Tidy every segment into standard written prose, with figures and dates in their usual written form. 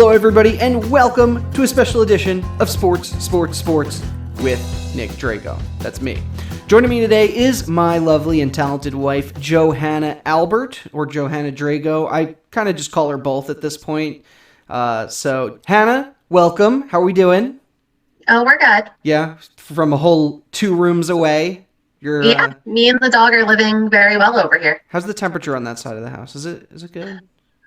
Hello, everybody, and welcome to a special edition of Sports with Nick Drago. That's me. Joining me today is my lovely and talented wife, Johanna Albert, or Johanna Drago. I kind of just call her both at this point. So, Hannah, welcome. How are we doing? Oh, we're good. Yeah, from a whole 2 rooms away. Yeah, me and the dog are living very well over here. How's the temperature on that side of the house? Is it good?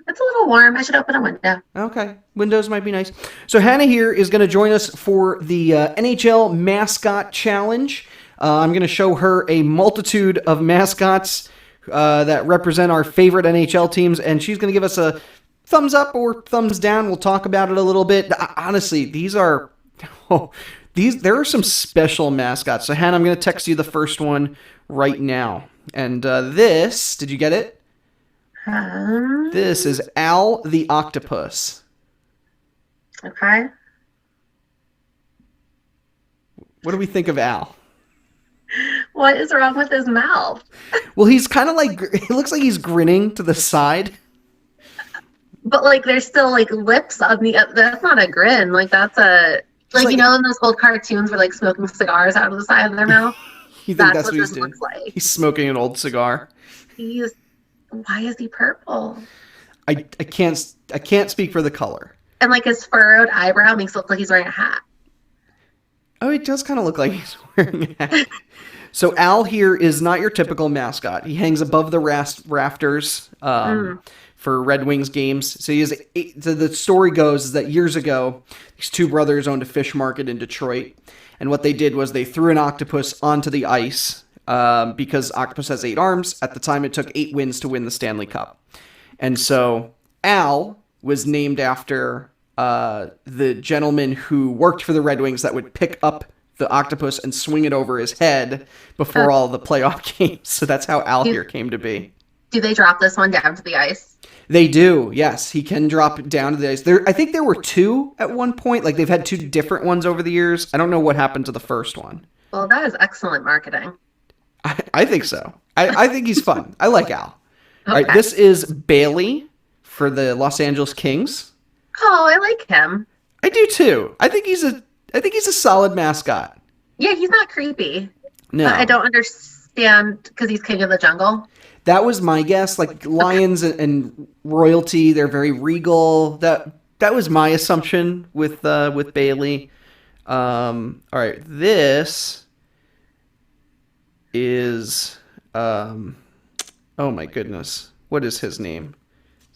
It's a little warm. I should open a window. Okay, windows might be nice. So Hannah here is going to join us for the NHL Mascot Challenge. I'm going to show her a multitude of mascots that represent our favorite NHL teams, and she's going to give us a thumbs up or thumbs down. We'll talk about it a little bit. Honestly, there are some special mascots. So Hannah, I'm going to text you the first one right now. And this, did you get it? This is Al the Octopus. Okay. What do we think of Al? What is wrong with his mouth? Well, he's kind of like, it looks like he's grinning to the side. But, like, there's still, like, lips on the, that's not a grin. Like, that's a, like you know in those old cartoons where, like, smoking cigars out of the side of their mouth? You think that's what he's this doing? looks like. He's smoking an old cigar. Why is he purple? I can't speak for the color. And, like, his furrowed eyebrow makes it look like he's wearing a hat. Oh, it does kind of look like he's wearing a hat. So Al here is not your typical mascot. He hangs above the rafters for Red Wings games. So the story goes is that years ago, these 2 brothers owned a fish market in Detroit. And what they did was they threw an octopus onto the ice because octopus has 8 arms. At the time, it took 8 wins to win the Stanley Cup. And so Al was named after the gentleman who worked for the Red Wings that would pick up the octopus and swing it over his head before all the playoff games. So that's how Al here came to be. Do they drop this one down to the ice? They do, yes. He can drop it down to the ice. I think there were 2 at one point. Like, they've had 2 different ones over the years. I don't know what happened to the first one. Well, that is excellent marketing. I think so. I think he's fun. I like Al. Okay. All right, this is Bailey for the Los Angeles Kings. Oh, I like him. I do too. I think he's a solid mascot. Yeah, he's not creepy. No. I don't understand because he's king of the jungle. That was my guess. Like lions and royalty, they're very regal. That was my assumption with Bailey. All right, this is oh my goodness, what is his name?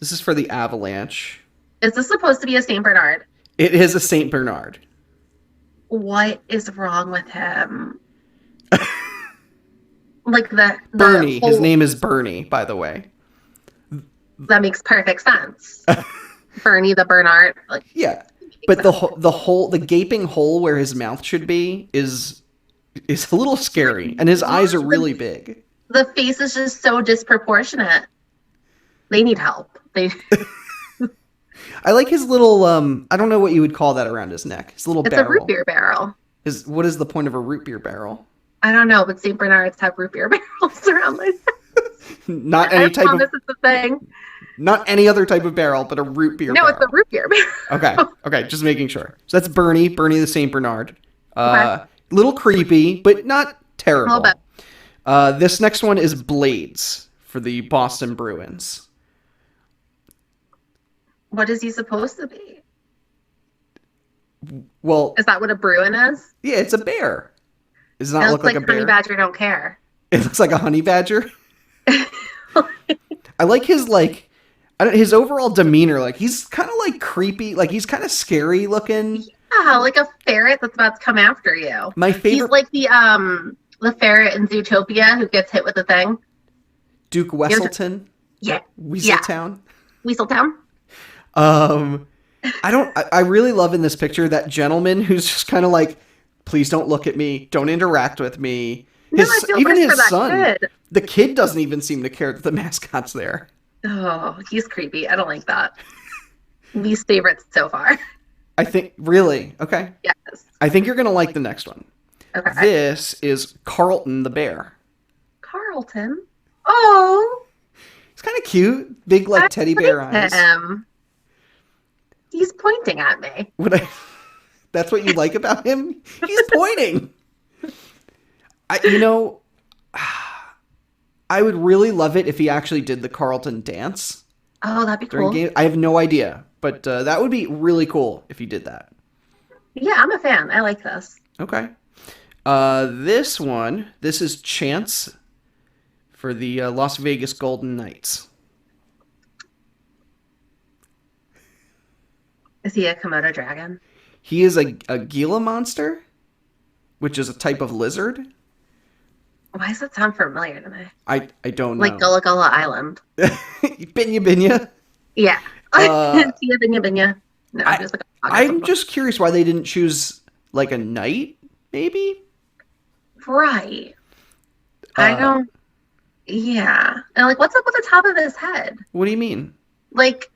This is for the Avalanche. Is this supposed to be a Saint Bernard? It is a Saint Bernard. What is wrong with him? Like the Bernie. His name is Bernie, by the way. That makes perfect sense. Bernie the Bernard. Like, yeah, but the gaping hole where his mouth should be is a little scary, and his eyes are really big. The face is just so disproportionate. They need help. I like his little I don't know what you would call that around his neck. His little barrel. It's a root beer barrel. What is the point of a root beer barrel? I don't know, but St. Bernards have root beer barrels around their neck. Not any type of. This is the thing. Not any other type of barrel, but a root beer barrel. No, it's a root beer barrel. Okay, just making sure. So that's Bernie the St. Bernard. Okay. Little creepy, but not terrible. This next one is Blades for the Boston Bruins. What is he supposed to be? Well, is that what a Bruin is? Yeah, it's a bear. Does it not look like a bear? Honey badger don't care. It looks like a honey badger. I like his his overall demeanor. Like he's kind of like creepy. Like he's kind of scary looking. Yeah, like a ferret that's about to come after you. My favorite. He's like the ferret in Zootopia who gets hit with the thing. Duke Wesselton. Yeah. Weaseltown. Weaseltown. I really love in this picture that gentleman who's just kind of like, please don't look at me, don't interact with me. Even his son, the kid doesn't even seem to care that the mascot's there. Oh, he's creepy. I don't like that. Least favorite so far. I think, really? Okay. Yes. I think you're going to like the next one. Okay. This is Carlton the bear. Carlton? Oh. He's kind of cute. Big, like, teddy bear eyes. He's pointing pointing at me. That's what you like about him? He's pointing. I would really love it if he actually did the Carlton dance. Oh, that'd be cool. Game. I have no idea, but that would be really cool if he did that. Yeah, I'm a fan. I like this. Okay. This is Chance for the Las Vegas Golden Knights. Is he a Komodo dragon? He is a Gila monster, which is a type of lizard. Why does that sound familiar to me? I don't know. Like Gullah Gullah Island. Binya Binya? Yeah. Tia Binya Binya. No, I'm just curious why they didn't choose like a knight, maybe? Right. I don't... Yeah. And like, what's up with the top of his head? What do you mean? Like,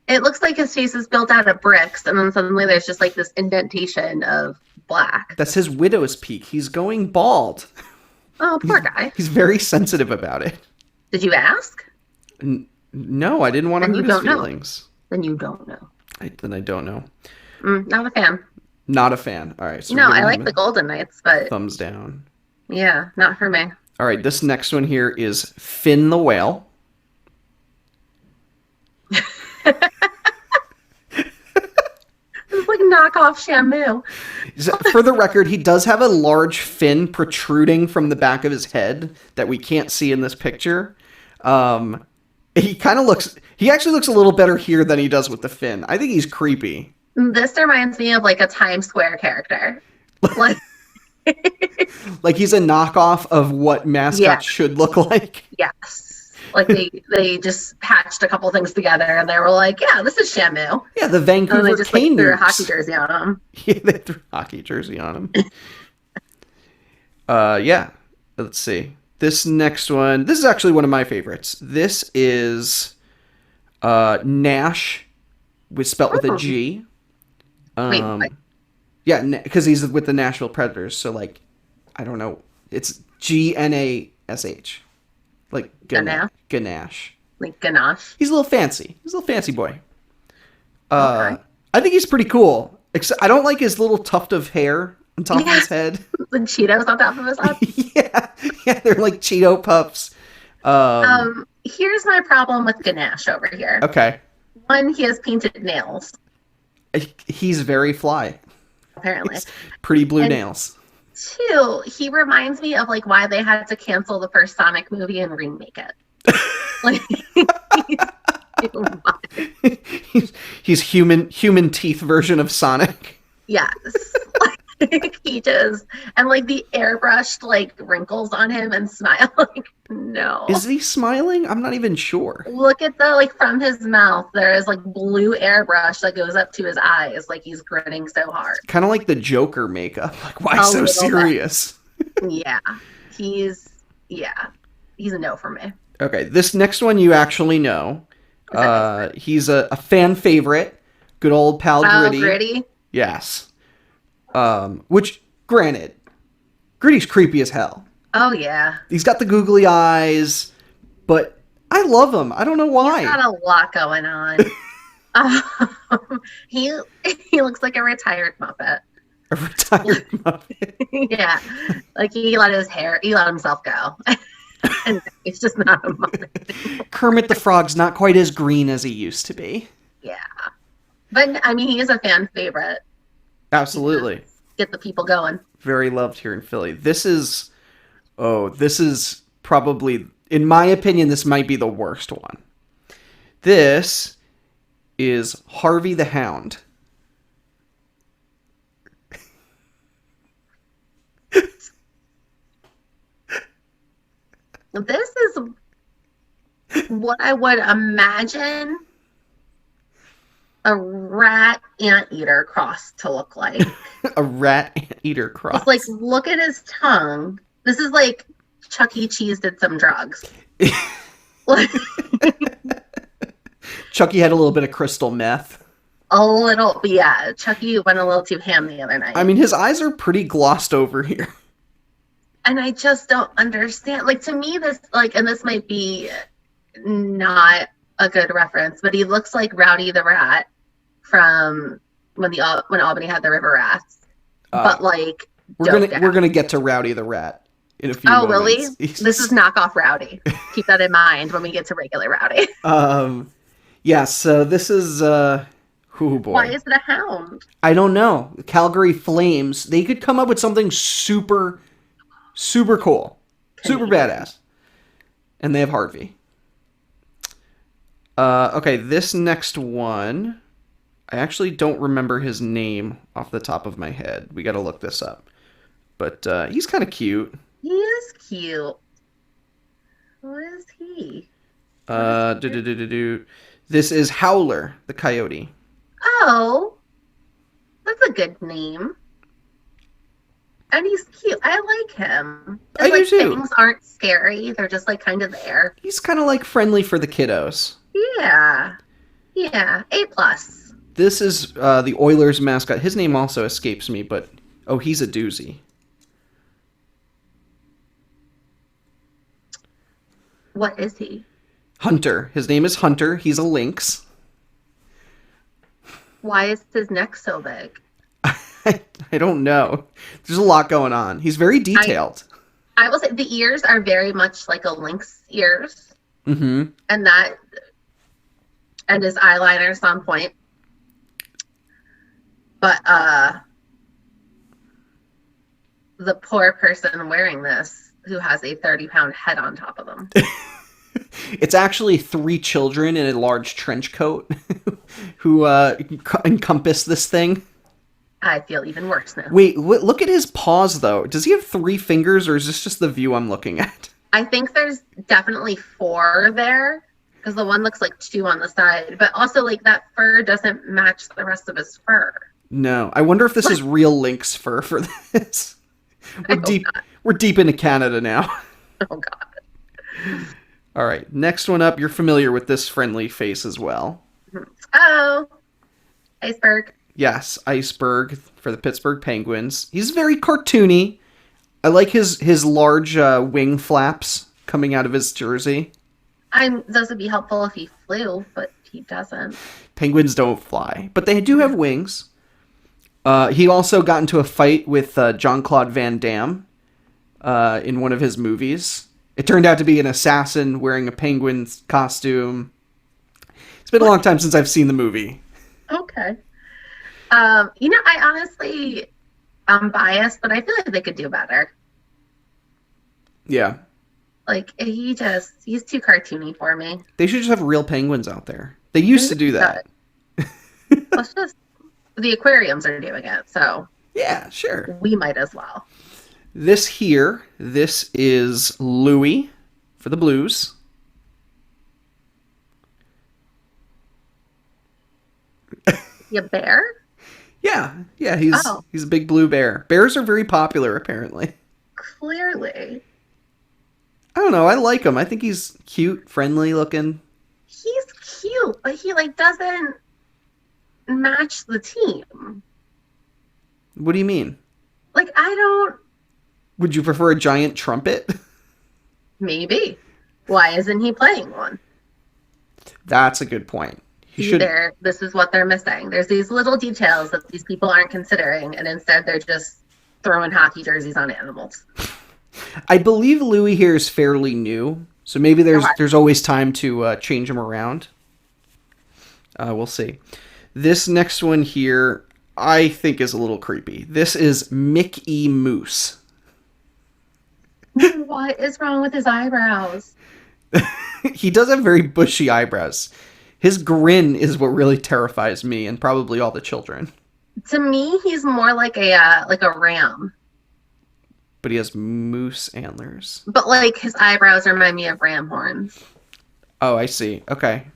it looks like his face is built out of bricks, and then suddenly there's just like this indentation of black. That's his widow's peak. He's going bald. Oh, poor guy. He's very sensitive about it. Did you ask? No, I didn't want to hurt his feelings. Then you don't know. Then I don't know. Not a fan. Not a fan. All right. So no, I like the Golden Knights, but... Thumbs down. Yeah, not for me. All right, this next one here is Finn the Whale. It's like knockoff Shamu. For the record, he does have a large fin protruding from the back of his head that we can't see in this picture. He actually looks a little better here than he does with the fin. I think he's creepy. This reminds me of like a Times Square character. Like, like he's a knockoff of what Mascot should look like. Yes. Like they just patched a couple things together and they were like, yeah, this is Shamu. Yeah, the Vancouver and they just Canucks. threw a hockey jersey on him. Yeah, they threw a hockey jersey on him. Yeah. Let's see. This next one, this is actually one of my favorites. This is Nash, spelled with a G. Wait. Yeah, because he's with the Nashville Predators. So, like, I don't know. It's Gnash. Like Ganache. Like Ganache. He's a little fancy. He's a little fancy boy. Okay. I think he's pretty cool. Except I don't like his little tuft of hair on top of his head. The Cheetos on top of his head. yeah, they're like Cheeto puffs. Here's my problem with Ganache over here. Okay. One, he has painted nails. He's very fly. Apparently. He's pretty blue nails. Two, he reminds me of like why they had to cancel the first Sonic movie and remake it. Like, he's human teeth version of Sonic. Yes. Like, he does. And like the airbrushed like wrinkles on him and smile. Like, no. Is he smiling? I'm not even sure. Look at the like from his mouth. There is like blue airbrush that goes up to his eyes. Like he's grinning so hard. Kind of like the Joker makeup. Like, why so serious? Yeah. He's a no for me. Okay, this next one you actually know. He's a fan favorite. Good old pal Gritty. Yes. Which, granted, Gritty's creepy as hell. Oh, yeah. He's got the googly eyes, but I love him. I don't know why. He's got a lot going on. He looks like a retired Muppet. A retired Muppet? Yeah. Like, he let himself go. And it's just not a Muppet. Kermit the Frog's not quite as green as he used to be. Yeah. But, I mean, he is a fan favorite. Absolutely. Get the people going. Very loved here in Philly. This is probably, in my opinion, this might be the worst one. This is Harvey the Hound. This is what I would imagine a rat anteater cross to look like. A rat anteater cross. It's like, look at his tongue. This is like Chuck E. Cheese did some drugs. Chucky had a little bit of crystal meth. A little, yeah. Chucky went a little too ham the other night. I mean, his eyes are pretty glossed over here. And I just don't understand. Like, to me, this, like, and this might be not a good reference, but he looks like Rowdy the Rat from when Albany had the river rats. But like, we're gonna get to Rowdy the Rat in a few moments. Will we? This is knockoff Rowdy. Keep that in mind when we get to regular Rowdy. Yeah. So this is oh boy. Why is it a hound? I don't know. Calgary Flames. They could come up with something super, super cool, super badass, and they have Harvey. Okay, this next one, I actually don't remember his name off the top of my head. We got to look this up. But he's kind of cute. He is cute. Who is he? This is Howler, the coyote. Oh, that's a good name. And he's cute. I like him. I do too. Things aren't scary. They're just like kind of there. He's kind of like friendly for the kiddos. Yeah. Yeah. A+. This is the Oilers mascot. His name also escapes me, but he's a doozy. What is he? Hunter. His name is Hunter. He's a lynx. Why is his neck so big? I don't know. There's a lot going on. He's very detailed. I will say the ears are very much like a lynx ears. Mm-hmm. And his eyeliner's on point. But the poor person wearing this who has a 30-pound head on top of them. It's actually 3 children in a large trench coat who encompass this thing. I feel even worse now. Wait, look at his paws, though. Does he have 3 fingers, or is this just the view I'm looking at? I think there's definitely 4 there, because the one looks like 2 on the side. But also, like, that fur doesn't match the rest of his fur. No. I wonder if this is real lynx fur for this. We're deep into Canada now. Oh, God. All right. Next one up. You're familiar with this friendly face as well. Oh. Iceburg. Yes, Iceburg for the Pittsburgh Penguins. He's very cartoony. I like his large wing flaps coming out of his jersey. Those would be helpful if he flew, but he doesn't. Penguins don't fly, but they do have wings. He also got into a fight with Jean-Claude Van Damme in one of his movies. It turned out to be an assassin wearing a penguin's costume. It's been a long time since I've seen the movie. Okay. I'm biased, but I feel like they could do better. Yeah. Like, he's too cartoony for me. They should just have real penguins out there. They used to do that. Let's just... The aquariums are doing it, so... Yeah, sure. We might as well. This is Louis for the Blues. You bear? Yeah, he's a big blue bear. Bears are very popular, apparently. Clearly. I don't know, I like him. I think he's cute, friendly looking. He's cute, but he, doesn't match the team. What do you mean? Would you prefer a giant trumpet? Maybe. Why isn't he playing one? That's a good point. This is what they're missing. There's these little details that these people aren't considering, and instead they're just throwing hockey jerseys on animals. I believe Louis here is fairly new, so maybe there's always time to change him around. We'll see. This next one here, I think, is a little creepy. This is Mickey Moose. What is wrong with his eyebrows? He does have very bushy eyebrows. His grin is what really terrifies me and probably all the children. To me, he's more like a ram. But he has moose antlers. But his eyebrows remind me of ram horns. Oh, I see. Okay.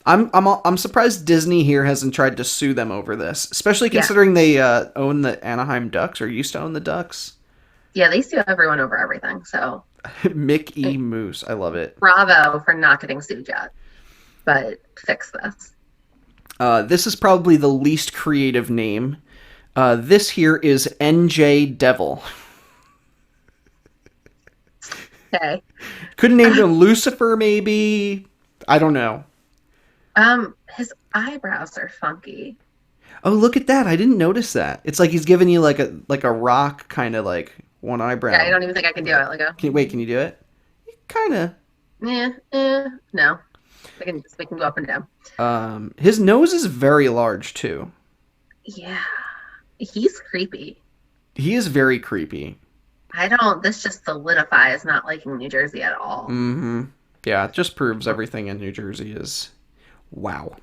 I'm surprised Disney here hasn't tried to sue them over this, especially considering they own the Anaheim Ducks or used to own the Ducks. Yeah, they sue everyone over everything. So Mickey Moose, I love it. Bravo for not getting sued yet. But fix this. This is probably the least creative name. This here is NJ Devil. Okay. Could have named him Lucifer, maybe. I don't know. His eyebrows are funky. Oh, look at that. I didn't notice that. It's like he's giving you like a rock kind of like one eyebrow. Yeah, I don't even think I can do it. Like Can you do it? Kind of. no. We can go up and down. His nose is very large too. Yeah. He's creepy. He is very creepy. This just solidifies not liking New Jersey at all. Mm-hmm. Yeah, it just proves everything in New Jersey is wow.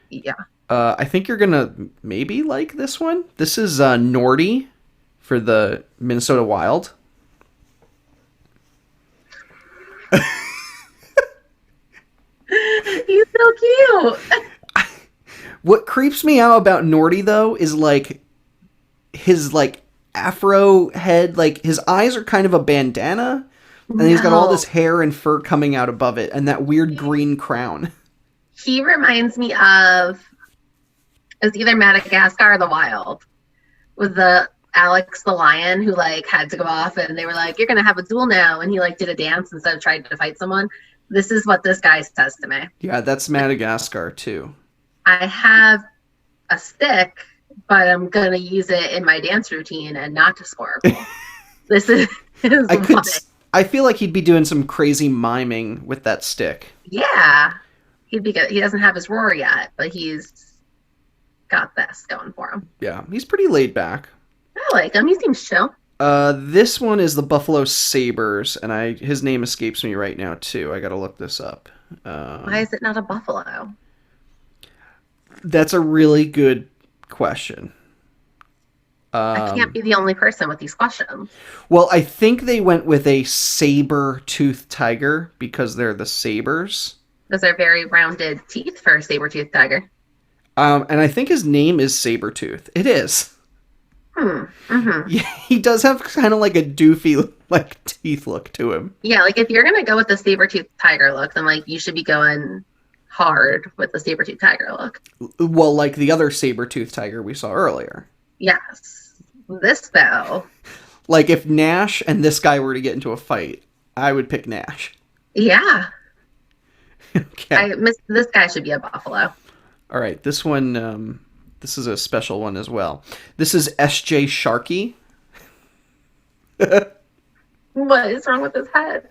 Yeah. I think you're gonna maybe like this one. This is Nordy for the Minnesota Wild. He's so cute. What creeps me out about Nordy though is like his like afro head, like his eyes are kind of a bandana, and he's got all this hair and fur coming out above it, and that weird green crown. He reminds me of it's either Madagascar or the Wild with the Alex the lion who like had to go off and they were like, you're gonna have a duel now, and he like did a dance instead of trying to fight someone. This is what this guy says to me. Yeah, that's Madagascar too. I have a stick, but I'm gonna use it in my dance routine and not to score a goal. This is I feel like he'd be doing some crazy miming with that stick. Yeah. He'd be good. He doesn't have his roar yet, but he's got this going for him. Yeah, he's pretty laid back. I like him. He seems chill. This one is the Buffalo Sabres, and his name escapes me right now too. I gotta look this up. Why is it not a buffalo? That's a really good question. I can't be the only person with these questions. Well, I think they went with a saber-toothed tiger because they're the Sabres. Those are very rounded teeth for a saber-toothed tiger. And I think his name is Sabretooth. It is. Mm-hmm. Yeah, he does have kind of like a doofy like teeth look to him. Yeah, like if you're gonna go with the saber-toothed tiger look, then like you should be going hard with the saber-toothed tiger look. Well, like the other saber-toothed tiger we saw earlier. Yes. This though. Like if Nash and this guy were to get into a fight, I would pick Nash. Yeah. Okay. This guy should be a buffalo. All right, this one. This is a special one as well. This is S.J. Sharkey. What is wrong with his head?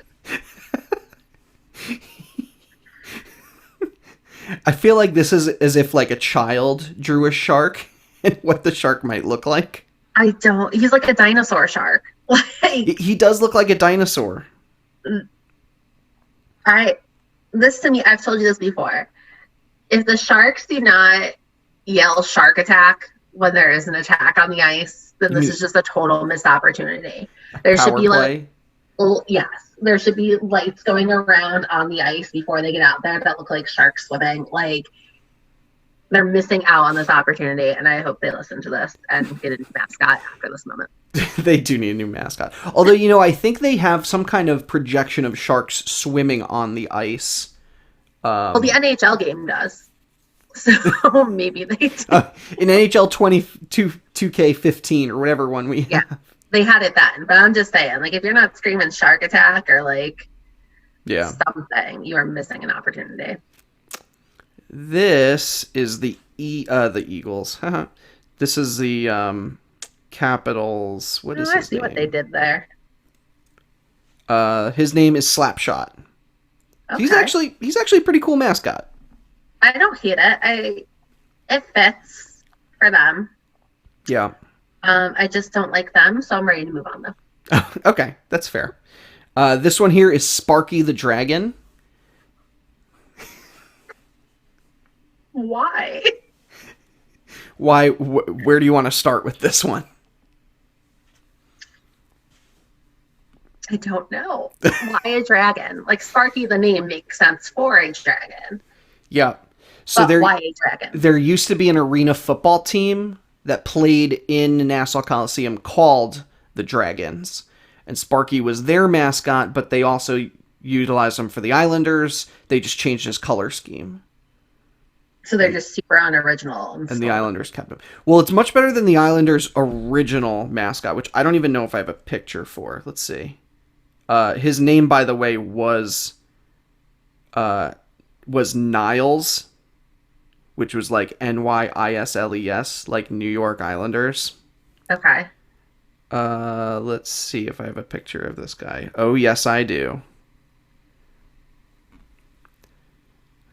I feel like this is as if like a child drew a shark and what the shark might look like. He's like a dinosaur shark. Like he does look like a dinosaur. This to me, I've told you this before. If the Sharks do not yell shark attack when there is an attack on the ice, then this is just a total missed opportunity. There should be there should be lights going around on the ice before they get out there that look like sharks swimming. Like they're missing out on this opportunity, and I hope they listen to this and get a new mascot after this moment. They do need a new mascot. Although, I think they have some kind of projection of sharks swimming on the ice. Well, the NHL game does. So maybe they do. In NHL 2K15 or whatever one we have. They had it then. But I'm just saying, like, if you're not screaming shark attack or, like, something, you are missing an opportunity. This is the Eagles. This is the Capitals. What is his name? I see what they did there. His name is Slapshot. Okay. He's actually a pretty cool mascot. I don't hate it. It fits for them. Yeah. I just don't like them, so I'm ready to move on though. Okay, that's fair. This one here is Sparky the Dragon. Why? Why? Where do you want to start with this one? I don't know. Why a dragon? Like Sparky, the name makes sense for a dragon. Yeah. So why a dragon? There used to be an arena football team that played in Nassau Coliseum called the Dragons. And Sparky was their mascot, but they also utilized him for the Islanders. They just changed his color scheme. So they're just super unoriginal. And the Islanders kept him. Well, it's much better than the Islanders' original mascot, which I don't even know if I have a picture for. Let's see. His name, by the way, was Niles, which was like NYISLES, like New York Islanders. Okay. Let's see if I have a picture of this guy. Oh, yes, I do.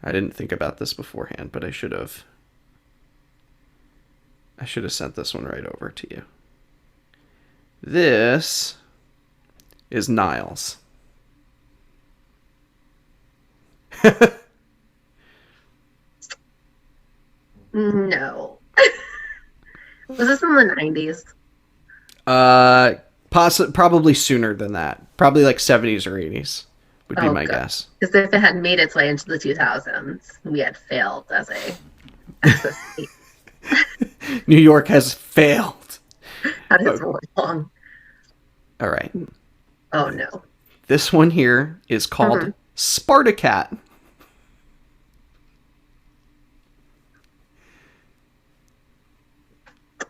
I didn't think about this beforehand, but I should have. I should have sent this one right over to you. This is Niles. No. Was this in the 90s? Probably sooner than that. Probably like 70s or 80s would be my guess. Because if it had made its way into the 2000s, we had failed as a state. New York has failed. That is really long. All right. Oh, no. This one here is called Spartacat.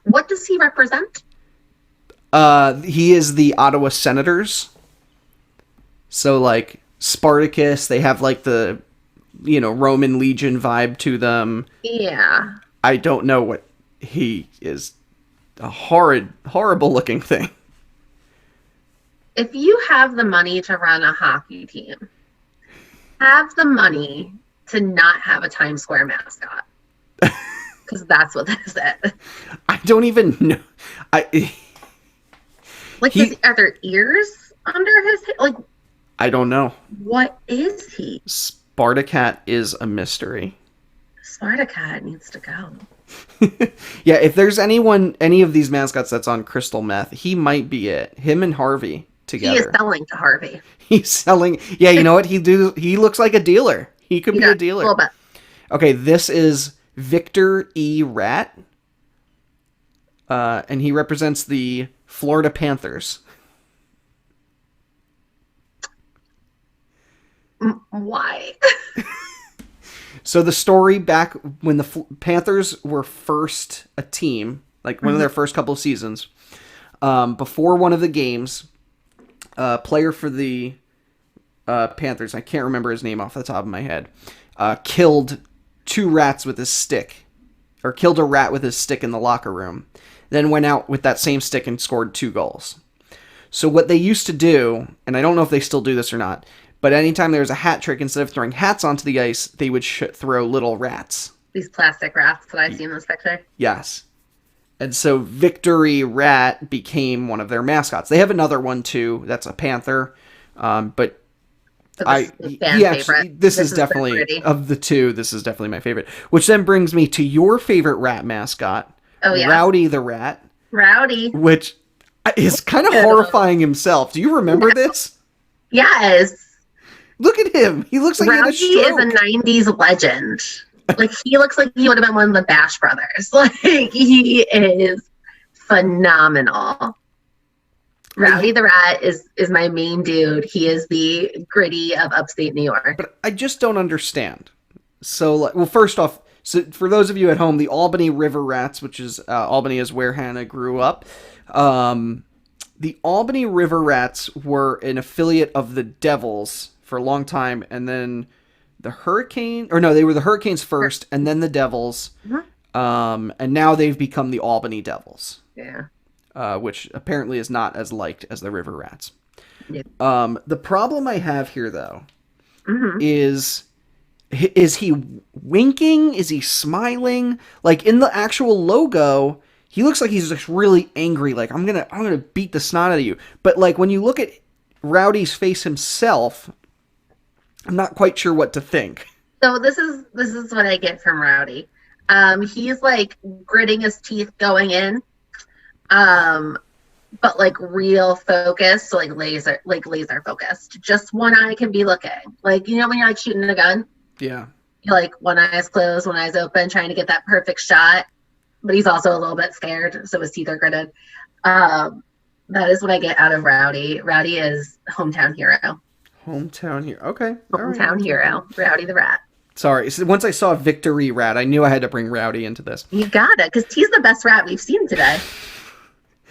What does he represent? He is the Ottawa Senators. So, like, Spartacus, they have, like, the, Roman legion vibe to them. Yeah. I don't know what he is. A horrible looking thing. If you have the money to run a hockey team, have the money to not have a Times Square mascot. Because that's what this is. I don't even know. Are there ears under his head? Like, I don't know. What is he? Spartacat is a mystery. Spartacat needs to go. Yeah, if there's any of these mascots that's on crystal meth, he might be it. Him and Harvey together. He is selling to Harvey. He's selling. Yeah, you know what? He looks like a dealer. He could be a dealer. A little bit. Okay, this is Victor E. Rat. And he represents the Florida Panthers. Why? So the story back when the Panthers were first a team, like one of their first couple of seasons, before one of the games, a player for the Panthers, I can't remember his name off the top of my head, killed 2 rats with his stick, or killed a rat with his stick in the locker room, then went out with that same stick and scored 2 goals. So what they used to do, and I don't know if they still do this or not, but anytime there was a hat trick, instead of throwing hats onto the ice, they would throw little rats. These plastic rats that I see in this picture? Yes. And so Victory Rat became one of their mascots. They have another one too. That's a panther. But this is definitely, of the two, this is definitely my favorite. Which then brings me to your favorite rat mascot. Oh, yeah. Rowdy the Rat. Rowdy. Which is kind of horrifying himself. Do you remember this? Yes. Look at him. He looks like Rowdy he had a stroke. is a 90s legend. Like, he looks like he would have been one of the Bash Brothers. Like, he is phenomenal. Rowdy the Rat is my main dude. He is the Gritty of upstate New York. But I just don't understand. So, well, first off, so for those of you at home, the Albany River Rats, which is Albany is where Hannah grew up, the Albany River Rats were an affiliate of the Devils for a long time, and then they were the Hurricanes first, and then the Devils, and now they've become the Albany Devils. Yeah. Which apparently is not as liked as the River Rats. Yeah. The problem I have here, though, is he winking? Is he smiling? Like, in the actual logo, he looks like he's just really angry. Like, I'm gonna beat the snot out of you. But like, when you look at Rowdy's face himself, I'm not quite sure what to think. So this is what I get from Rowdy. He's like gritting his teeth going in, but like real focused, so like laser focused. Just one eye can be looking. Like, you know when you're like shooting a gun? Yeah. You're like one eye's closed, one eye's open, trying to get that perfect shot. But he's also a little bit scared, so his teeth are gritted. That is what I get out of Rowdy. Rowdy is hometown hero. Hometown hero. Okay. Hometown hero. Rowdy the Rat. Sorry. So once I saw Victory Rat, I knew I had to bring Rowdy into this. You got it, because he's the best rat we've seen today.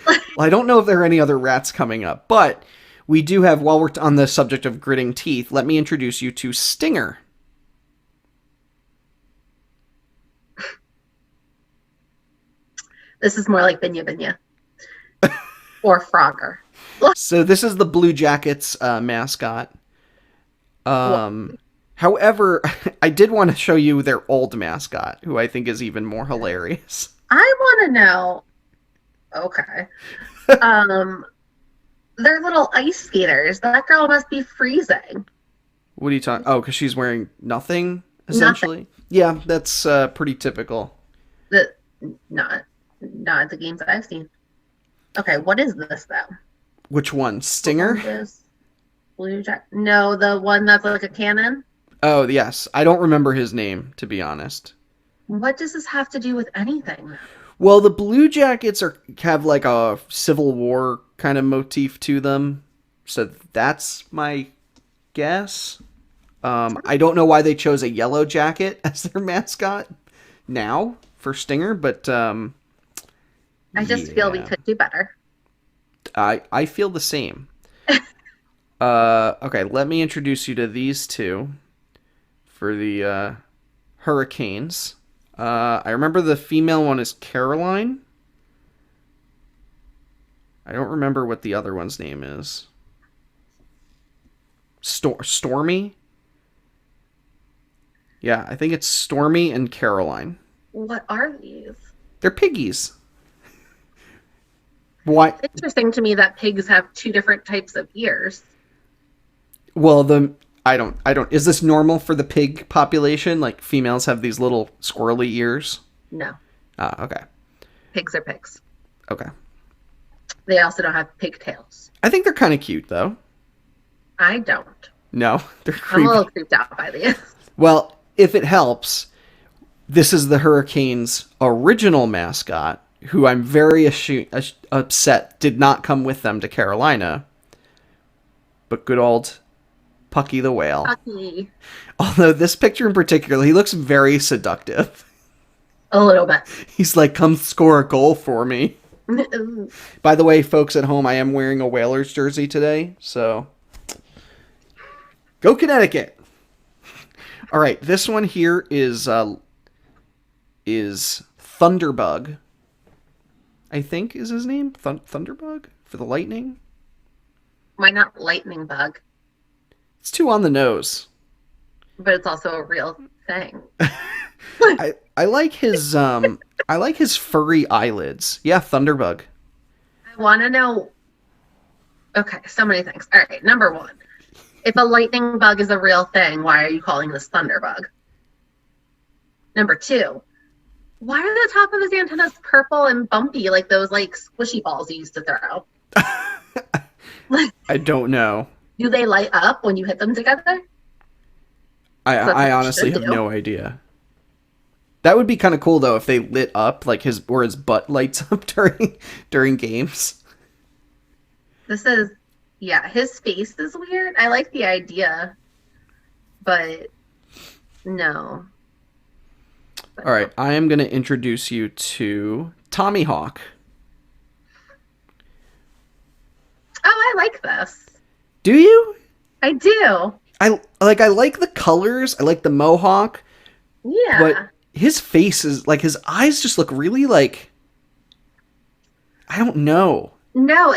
Well, I don't know if there are any other rats coming up, but we do have, while we're on the subject of gritting teeth, let me introduce you to Stinger. This is more like Binya Binya or Frogger. So this is the Blue Jackets mascot. However, I did want to show you their old mascot, who I think is even more hilarious. I want to know. Okay. They're little ice skaters. That girl must be freezing. What are you talking? Oh, because she's wearing nothing, essentially. Nothing. Yeah, that's pretty typical. Not the games that I've seen. Okay, what is this though? Which one? Stinger? Blue Jack? No, the one that's like a cannon. Oh yes, I don't remember his name, to be honest. What does this have to do with anything? Well, the Blue Jackets have like a Civil War kind of motif to them, so that's my guess. I don't know why they chose a yellow jacket as their mascot now for Stinger, but I just feel we could do better. I feel the same. Okay, let me introduce you to these two for the Hurricanes. I remember the female one is Caroline. I don't remember what the other one's name is. Stormy? Yeah, I think it's Stormy and Caroline. What are these? They're piggies. Why? It's interesting to me that pigs have two different types of ears. Well, I don't. Is this normal for the pig population? Like females have these little squirrely ears? No. Okay. Pigs are pigs. Okay. They also don't have pigtails. I think they're kind of cute, though. I don't. No, they're creepy. I'm a little creeped out by these. Well, if it helps, this is the Hurricanes' original mascot, who I'm very upset did not come with them to Carolina. But good old Pucky the Whale. Pucky. Although this picture in particular, he looks very seductive. A little bit. He's like, come score a goal for me. By the way, folks at home, I am wearing a Whalers jersey today, so go Connecticut. All right, this one here is Thunderbug. I think is his name. Thunderbug for the Lightning. Why not Lightning Bug? It's too on the nose. But it's also a real thing. I like his furry eyelids. Yeah, Thunderbug. I want to know. Okay, so many things. All right, number one. If a lightning bug is a real thing, why are you calling this Thunderbug? Number two, why are the top of his antennas purple and bumpy like those like squishy balls you used to throw? I don't know. Do they light up when you hit them together? I honestly have no idea. That would be kind of cool though if they lit up like his butt lights up during games. This is his face is weird. I like the idea, but no. All right, I am going to introduce you to Tommy Hawk. Oh, I like this. Do you? I do. I like the colors. I like the mohawk. Yeah. But his face is like his eyes just look really like I don't know. No,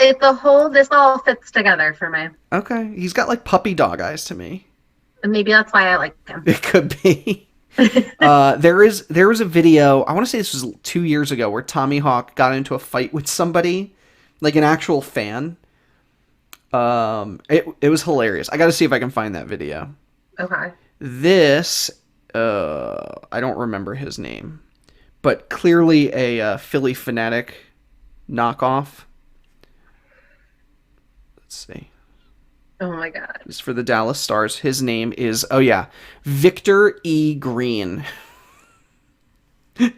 this all fits together for me. Okay, he's got like puppy dog eyes to me. And maybe that's why I like him. It could be. There was a video, I want to say this was 2 years ago, where Tommy Hawk got into a fight with somebody, like an actual fan. It was hilarious. I got to see if I can find that video. Okay. This, I don't remember his name, but clearly a Philly Fanatic knockoff. Let's see. Oh my God. This is for the Dallas Stars. His name is, Victor E. Green. Which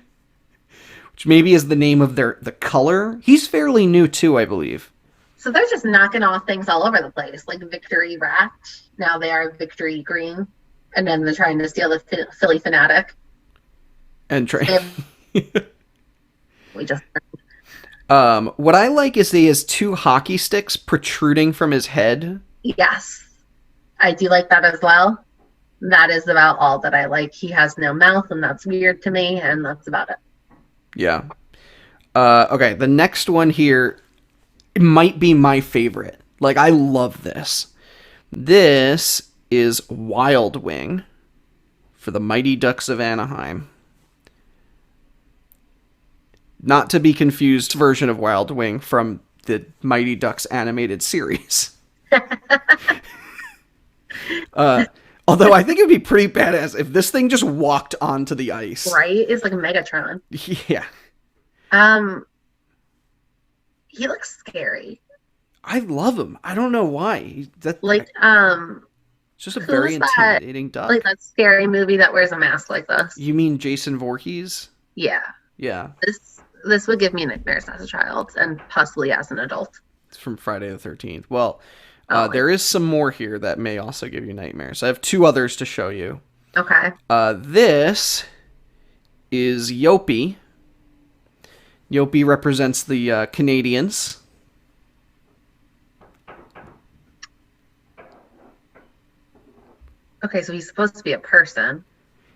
maybe is the name of the color. He's fairly new too, I believe. So they're just knocking off things all over the place. Like Victory Rat. Now they are Victory Green. And then they're trying to steal the Philly Fanatic. And we just... what I like is he has two hockey sticks protruding from his head. Yes. I do like that as well. That is about all that I like. He has no mouth, and that's weird to me, and that's about it. Yeah. Okay, the next one here might be my favorite. Like, I love this. This is Wild Wing for the Mighty Ducks of Anaheim. Not to be confused version of Wild Wing from the Mighty Ducks animated series. Although I think it would be pretty badass if this thing just walked onto the ice. Right? It's like a Megatron. Yeah. He looks scary. I love him. I don't know why. It's just a very intimidating duck. Like that scary movie that wears a mask like this. You mean Jason Voorhees? Yeah. Yeah. This would give me nightmares as a child and possibly as an adult. It's from Friday the 13th. Well, there is some more here that may also give you nightmares. I have 2 others to show you. Okay. This is Yopi. Yopi represents the Canadians. Okay, so he's supposed to be a person.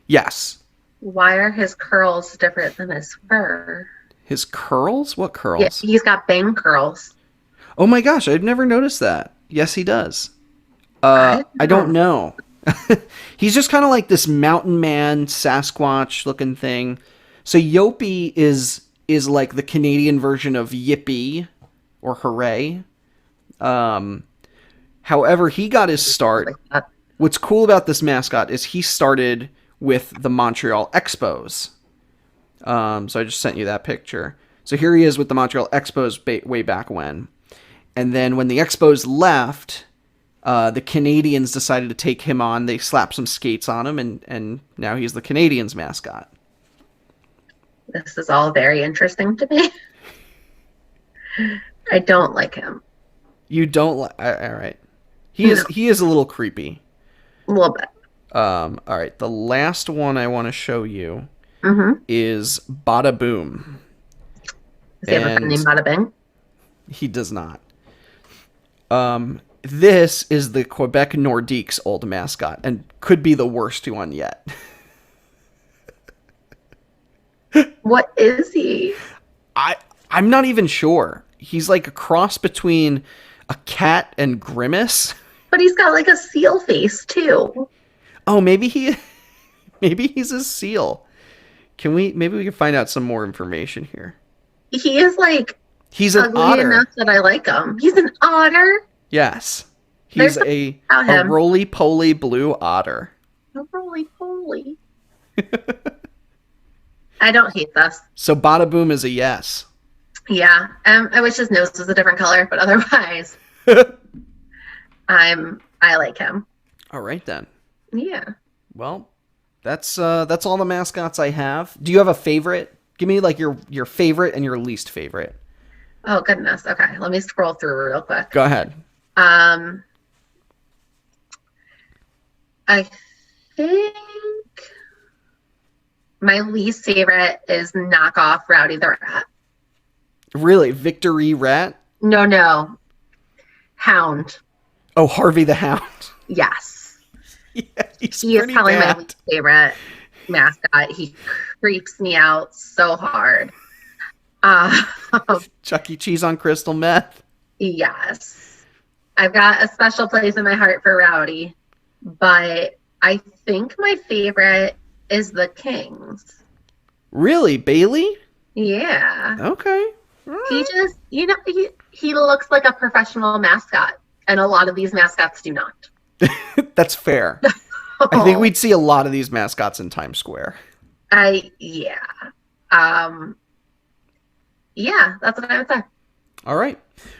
Yes. Why are his curls different than his fur? His curls? What curls? Yeah, he's got bang curls. Oh my gosh, I've never noticed that. Yes, he does. I don't know. He's just kind of like this mountain man, Sasquatch looking thing. So Yopi is like the Canadian version of Yippee or Hooray. However, he got his start. What's cool about this mascot is he started with the Montreal Expos. So I just sent you that picture. So here he is with the Montreal Expos way back when. And then when the Expos left, the Canadians decided to take him on. They slapped some skates on him, and now he's the Canadians mascot. This is all very interesting to me. I don't like him. You don't like... All right. He is a little creepy. A little bit. All right. The last one I want to show you is Bada Boom. Does he have a friend named Bada Bing? He does not. This is the Quebec Nordiques old mascot and could be the worst one yet. What is he? I'm not even sure. He's like a cross between a cat and Grimace. But he's got like a seal face too. Oh, maybe he's a seal. Maybe we can find out some more information here. He is like he's an otter enough that I like him. He's an otter. Yes. He's a roly-poly blue otter. A roly-poly. I don't hate this. So Bada Boom is a yes. Yeah. I wish his nose was a different color, but otherwise, I like him. All right then. Yeah. Well, that's all the mascots I have. Do you have a favorite? Give me like your favorite and your least favorite. Oh goodness. Okay, let me scroll through real quick. Go ahead. I think my least favorite is knockoff Rowdy the Rat. Really? Victory Rat? No. Hound. Oh, Harvey the Hound. Yes. Yeah, he is probably my least favorite mascot. He creeps me out so hard. Chuck E. Cheese on crystal meth? Yes. I've got a special place in my heart for Rowdy, but I think my favorite is the Kings. Really? Bailey? Yeah. Okay. Right. He just, he looks like a professional mascot, and a lot of these mascots do not. That's fair. I think we'd see a lot of these mascots in Times Square. Yeah, that's what I would say. All right.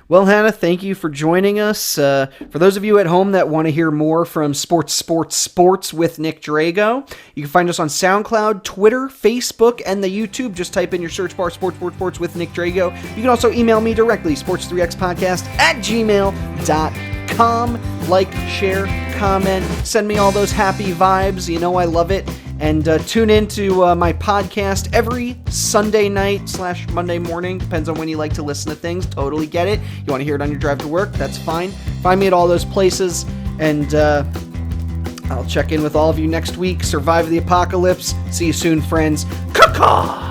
Well, Hannah, thank you for joining us. For those of you at home that want to hear more from Sports with Nick Drago, you can find us on SoundCloud, Twitter, Facebook, and the YouTube. Just type in your search bar, Sports with Nick Drago. You can also email me directly, sports3xpodcast@gmail.com. Like, share, comment, send me all those happy vibes. You know I love it. And tune in to my podcast every Sunday night / Monday morning. Depends on when you like to listen to things. Totally get it. You want to hear it on your drive to work? That's fine. Find me at all those places. And I'll check in with all of you next week. Survive the apocalypse. See you soon, friends. Caw-caw!